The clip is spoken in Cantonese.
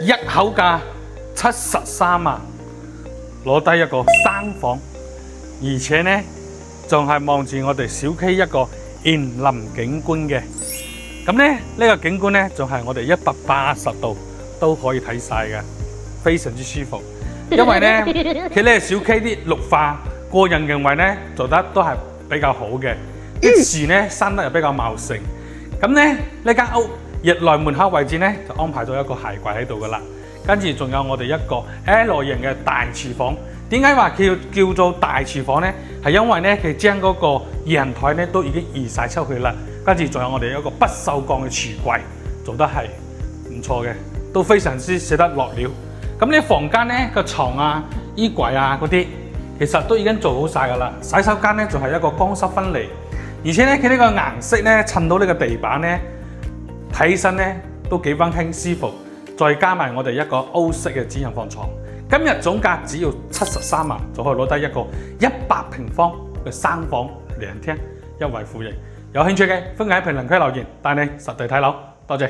一口價73萬，攞低一個3房，而且呢仲係望住我哋小區一個園林景觀嘅。咁呢個景觀呢仲係我哋180度都可以睇晒嘅，非常之舒服。因為呢佢呢小區啲綠化個人認為呢做得都係比較好嘅，啲樹呢生得又比較茂盛。咁呢間屋入來門口位置呢就安排咗一個鞋櫃喺度噶啦，跟住仲有我哋一個 L 型嘅大廚房。點解話佢叫做大廚房呢？係因為呢佢將嗰個陽台呢都已經移晒出去啦，跟住仲有我哋一個不鏽鋼嘅櫥櫃，做得係唔錯嘅，都非常之捨得落料。咁呢房間呢個床啊、衣櫃啊嗰啲，其實都已經做好晒噶啦。洗手間呢就係一個乾濕分離，而且呢佢呢個顏色呢襯到呢個地板呢，睇起身呢都幾溫馨舒服。再加埋我哋一個歐式嘅主人房床，今日總價只要73萬就可以攞低一個100平方嘅3房2廳1衛輔型。有興趣嘅歡迎喺評論區留言，帶你實地睇樓。多謝。